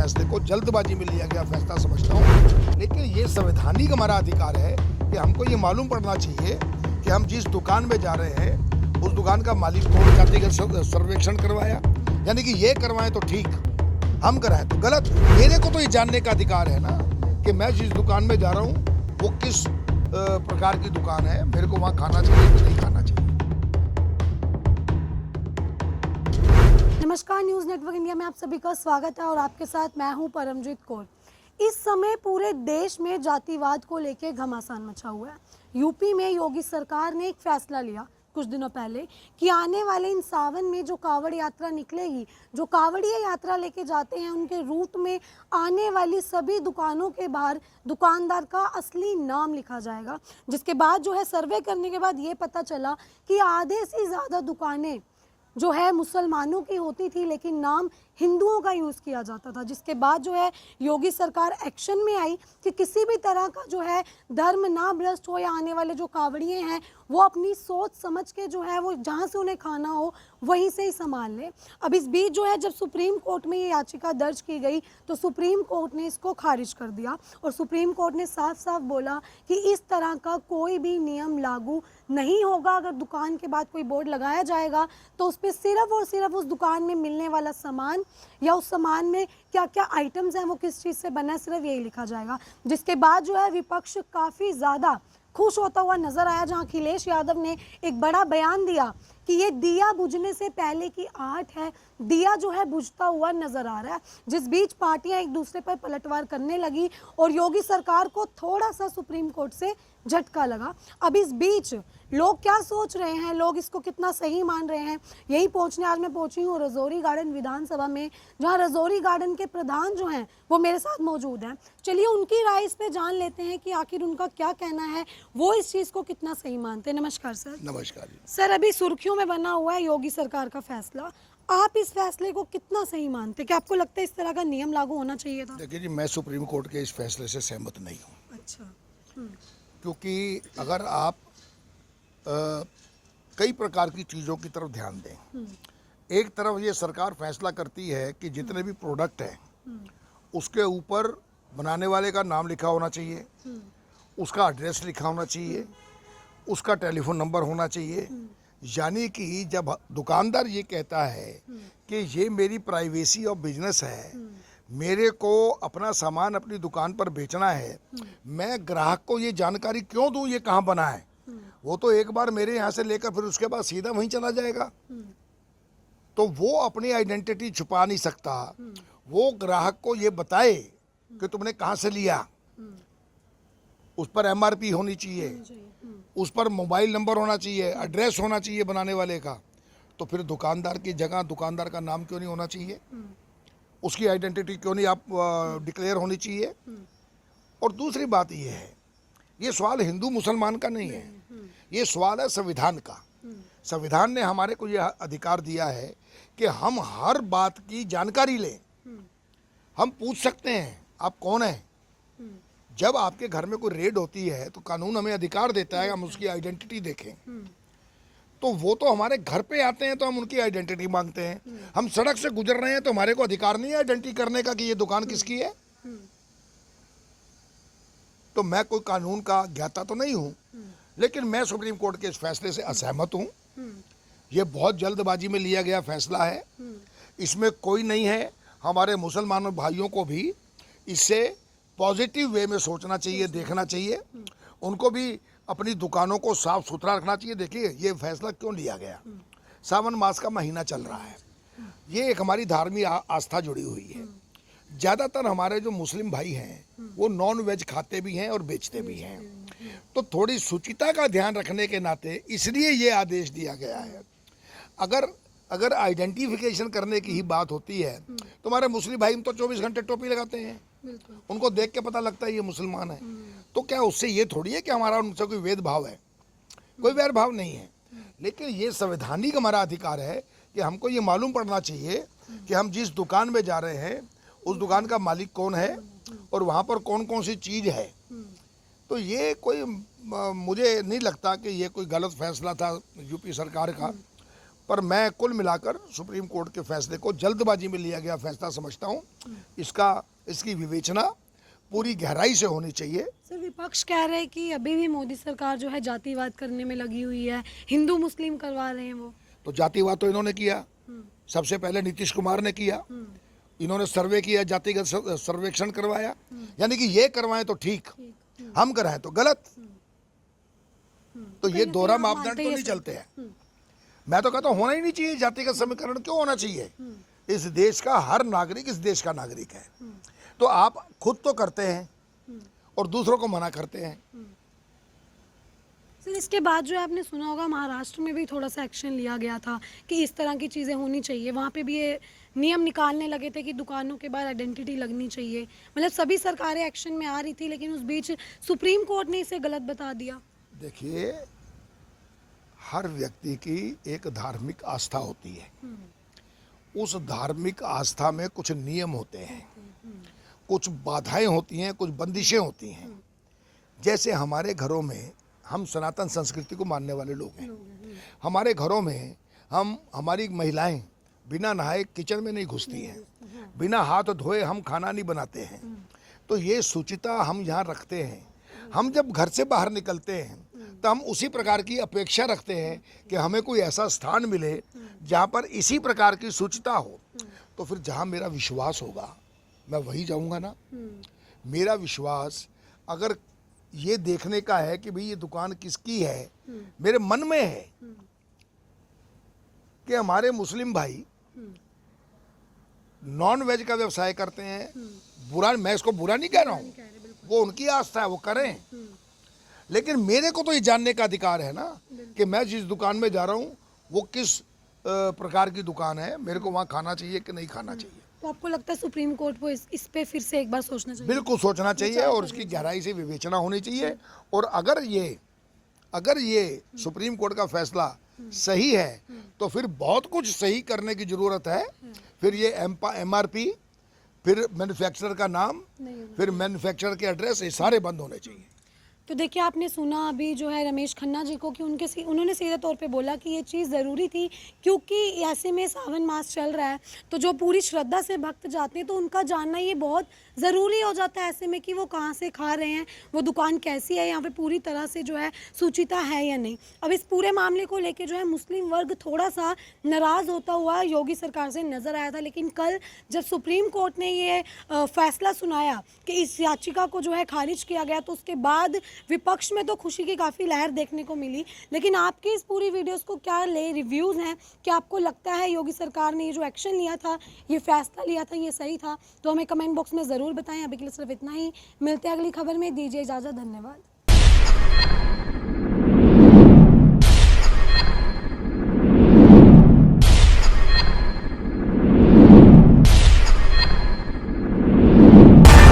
फैसले को जल्दबाजी में लिया गया फैसला समझता हूँ, लेकिन ये संवैधानिक हमारा अधिकार है कि हमको ये मालूम पड़ना चाहिए कि हम जिस दुकान में जा रहे हैं उस दुकान का मालिक कौन, जातिगत सर्वेक्षण करवाया, यानी कि ये करवाएं तो ठीक, हम कराएं तो गलत। मेरे को तो ये जानने का अधिकार है ना कि मैं जिस दुकान में जा रहा हूँ वो किस प्रकार की दुकान है, मेरे को वहाँ खाना चाहिए कि नहीं खाना चाहिए। नमस्कार, न्यूज नेटवर्क इंडिया में आप सभी का स्वागत है और आपके साथ मैं हूं परमजीत कौर। इस समय पूरे देश में जातिवाद को लेकर घमासान मचा हुआ है। यूपी में योगी सरकार ने एक फैसला लिया कुछ दिनों पहले कि आने वाले इन सावन में जो कावड़ यात्रा निकलेगी, जो कावड़िया यात्रा लेके जाते हैं, उनके रूट में आने वाली सभी दुकानों के बाहर दुकानदार का असली नाम लिखा जाएगा। जिसके बाद जो है सर्वे करने के बाद ये पता चला कि आधे से ज़्यादा दुकानें जो है मुसलमानों की होती थी, लेकिन नाम हिंदुओं का यूज़ किया जाता था। जिसके बाद जो है योगी सरकार एक्शन में आई कि किसी भी तरह का जो है धर्म ना भ्रष्ट हो, या आने वाले जो कावड़िए हैं वो अपनी सोच समझ के जो है वो जहाँ से उन्हें खाना हो वहीं से ही संभाल ले। अब इस बीच जो है जब सुप्रीम कोर्ट में ये याचिका दर्ज की गई तो सुप्रीम कोर्ट ने इसको खारिज कर दिया और सुप्रीम कोर्ट ने साफ साफ बोला कि इस तरह का कोई भी नियम लागू नहीं होगा। अगर दुकान के बाद कोई बोर्ड लगाया जाएगा तो उस पर सिर्फ और सिर्फ उस दुकान में मिलने वाला सामान या उस सामान में क्या क्या आइटम्स हैं, वो किस चीज़ से बना है, सिर्फ यही लिखा जाएगा। जिसके बाद जो है विपक्ष काफ़ी ज़्यादा खुश होता हुआ नजर आया, जहां अखिलेश यादव ने एक बड़ा बयान दिया कि ये दिया बुझने से पहले की आहट है, दिया जो है बुझता हुआ नजर आ रहा है। जिस बीच पार्टियां एक दूसरे पर पलटवार करने लगी और योगी सरकार को थोड़ा सा सुप्रीम कोर्ट से झटका लगा। अब इस बीच लोग क्या सोच रहे हैं, लोग इसको कितना सही मान रहे हैं, यही पूछने आज मैं पहुंची हूँ रजौरी गार्डन विधानसभा में, जहां रजौरी गार्डन के प्रधान जो हैं वो मेरे साथ मौजूद हैं। चलिए उनकी राय इस पे जान लेते हैं कि आखिर उनका क्या कहना है, वो इस चीज़ को कितना सही मानते हैं। नमस्कार सर। नमस्कार सर, अभी सुर्खियों में बना हुआ है योगी सरकार का फैसला, आप इस फैसले को कितना सही मानते हैं? क्या आपको लगता है इस तरह का नियम लागू होना चाहिए था? देखिए जी, मैं सुप्रीम कोर्ट के इस फैसले से सहमत नहीं हूँ। अच्छा। क्योंकि अगर आप कई प्रकार की चीज़ों की तरफ ध्यान दें, एक तरफ ये सरकार फैसला करती है कि जितने भी प्रोडक्ट हैं उसके ऊपर बनाने वाले का नाम लिखा होना चाहिए, उसका एड्रेस लिखा होना चाहिए, उसका टेलीफोन नंबर होना चाहिए। यानी कि जब दुकानदार ये कहता है कि ये मेरी प्राइवेसी ऑफ बिजनेस है, मेरे को अपना सामान अपनी दुकान पर बेचना है, मैं ग्राहक को ये जानकारी क्यों दूं ये कहाँ बना है? वो तो एक बार मेरे यहाँ से लेकर फिर उसके बाद सीधा वहीं चला जाएगा। तो वो अपनी आइडेंटिटी छुपा नहीं सकता, वो ग्राहक को ये बताए कि तुमने कहाँ से लिया, उस पर एमआरपी होनी चाहिए, उस पर मोबाइल नंबर होना चाहिए, एड्रेस होना चाहिए बनाने वाले का। तो फिर दुकानदार की जगह दुकानदार का नाम क्यों नहीं होना चाहिए, उसकी आइडेंटिटी क्यों नहीं आप डिक्लेयर होनी चाहिए? और दूसरी बात ये है, ये सवाल हिंदू मुसलमान का नहीं है, ये सवाल है संविधान का। संविधान ने हमारे को यह अधिकार दिया है कि हम हर बात की जानकारी लें, हम पूछ सकते हैं आप कौन हैं। जब आपके घर में कोई रेड होती है तो कानून हमें अधिकार देता है हम उसकी आइडेंटिटी देखें। तो वो तो हमारे घर पे आते हैं तो हम उनकी आइडेंटिटी मांगते हैं। हम सड़क से गुजर रहे हैं तो हमारे को अधिकार नहीं है आइडेंटिटी करने का कि ये दुकान किसकी है। तो मैं कोई कानून का ज्ञाता तो नहीं हूँ, लेकिन मैं सुप्रीम कोर्ट के इस फैसले से असहमत हूँ। ये बहुत जल्दबाजी में लिया गया फैसला है, इसमें कोई नहीं है। हमारे मुसलमान भाइयों को भी इससे पॉजिटिव वे में सोचना चाहिए, देखना चाहिए। उनको भी अपनी दुकानों को साफ सुथरा रखना चाहिए। देखिए ये फैसला क्यों लिया गया, सावन मास का महीना चल रहा है, ये एक हमारी धार्मिक आस्था जुड़ी हुई है। ज़्यादातर हमारे जो मुस्लिम भाई हैं वो नॉन वेज खाते भी हैं और बेचते भी हैं, तो थोड़ी शुचिता का ध्यान रखने के नाते इसलिए ये आदेश दिया गया है। अगर आइडेंटिफिकेशन करने की ही बात होती है तो हमारे मुस्लिम भाई तो 24 घंटे टोपी लगाते हैं, उनको देख के पता लगता है ये मुसलमान है। तो क्या उससे ये थोड़ी है कि हमारा उनसे कोई भेदभाव है? कोई वैरभाव नहीं है। लेकिन ये संवैधानिक हमारा अधिकार है कि हमको ये मालूम पड़ना चाहिए कि हम जिस दुकान में जा रहे हैं उस दुकान का मालिक कौन है और वहाँ पर कौन कौन सी चीज़ है। तो ये कोई मुझे नहीं लगता कि ये कोई गलत फैसला था यूपी सरकार का। पर मैं कुल मिलाकर सुप्रीम कोर्ट के फैसले को जल्दबाजी में लिया गया फैसला समझता हूँ। इसकी विवेचना पूरी गहराई से होनी चाहिए। सर, विपक्ष कह रहे हैं कि अभी भी मोदी सरकार जो है जातिवाद करने में लगी हुई है, हिंदू मुस्लिम करवा रहे हैं वो। तो जातिवाद तो इन्होंने किया, सबसे पहले नीतीश कुमार ने किया। इन्होंने सर्वे किया, जातिगत सर्वेक्षण करवाया, यानी कि ये करवाएं तो ठीक, हम कराएं तो गलत। तो ये दोहरा मापदंड तो नहीं चलते हैं। मैं तो कहता हूं होना ही नहीं चाहिए। जातिगत समीकरण क्यों होना चाहिए? इस देश का हर नागरिक इस देश का नागरिक है। तो आप खुद तो करते हैं और दूसरों को मना करते हैं। सर, इसके बाद जो है आपने सुना होगा महाराष्ट्र में भी थोड़ा सा एक्शन लिया गया था कि इस तरह की चीज़ें होनी चाहिए। वहाँ पे भी ये नियम निकालने लगे थे कि दुकानों के बाहर आइडेंटिटी लगनी चाहिए। मतलब सभी सरकारें एक्शन में आ रही थी, लेकिन उस बीच सुप्रीम कोर्ट ने इसे गलत बता दिया। देखिए, हर व्यक्ति की एक धार्मिक आस्था होती है। उस धार्मिक आस्था में कुछ नियम होते हैं, कुछ बाधाएं होती हैं, कुछ बंदिशें होती हैं। जैसे हमारे घरों में हम सनातन संस्कृति को मानने वाले लोग हैं। हमारे घरों में हमारी महिलाएं बिना नहाए किचन में नहीं घुसती हैं, बिना हाथ धोए हम खाना नहीं बनाते हैं। तो ये शुचिता हम यहाँ रखते हैं। हम जब घर से बाहर निकलते हैं तो हम उसी प्रकार की अपेक्षा रखते हैं कि हमें कोई ऐसा स्थान मिले जहाँ पर इसी प्रकार की शुचिता हो। तो फिर जहाँ मेरा विश्वास होगा मैं वही जाऊँगा ना। मेरा विश्वास अगर ये देखने का है कि भाई ये दुकान किसकी है, मेरे मन में है कि हमारे मुस्लिम भाई नॉन वेज का व्यवसाय करते हैं। बुरा, मैं इसको बुरा नहीं कह रहा हूँ, वो उनकी आस्था है, वो करें। लेकिन मेरे को तो ये जानने का अधिकार है ना कि मैं जिस दुकान में जा रहा हूँ वो किस प्रकार की दुकान है, मेरे को वहाँ खाना चाहिए कि नहीं खाना चाहिए। तो आपको लगता है सुप्रीम कोर्ट को इस पे फिर से एक बार सोचना चाहिए? बिल्कुल सोचना चाहिए और उसकी गहराई से विवेचना होनी चाहिए। और अगर ये सुप्रीम कोर्ट का फैसला सही है तो फिर बहुत कुछ सही करने की जरूरत है। फिर ये MRP, फिर मैन्युफैक्चरर का नाम, फिर मैन्युफैक्चरर के एड्रेस, ये सारे बंद होने चाहिए। तो देखिए, आपने सुना अभी जो है रमेश खन्ना जी को कि उन्होंने सीधे तौर पे बोला कि ये चीज़ ज़रूरी थी, क्योंकि ऐसे में सावन मास चल रहा है तो जो पूरी श्रद्धा से भक्त जाते हैं तो उनका जानना ये बहुत ज़रूरी हो जाता है ऐसे में कि वो कहाँ से खा रहे हैं, वो दुकान कैसी है, यहाँ पे पूरी तरह से जो है सूचिता है या नहीं। अब इस पूरे मामले को लेकर जो है मुस्लिम वर्ग थोड़ा सा नाराज़ होता हुआ योगी सरकार से नज़र आया था। लेकिन कल जब सुप्रीम कोर्ट ने ये फैसला सुनाया कि इस याचिका को जो है खारिज किया गया, तो उसके बाद विपक्ष में तो खुशी की काफ़ी लहर देखने को मिली। लेकिन आपकी इस पूरी वीडियोस को क्या रिव्यूज़ हैं? क्या आपको लगता है योगी सरकार ने ये जो एक्शन लिया था, ये फैसला लिया था, ये सही था? तो हमें कमेंट बॉक्स में ज़रूर बताएं। अभी के लिए सिर्फ इतना ही, मिलते हैं अगली खबर में। दीजिए इजाज़त, धन्यवाद।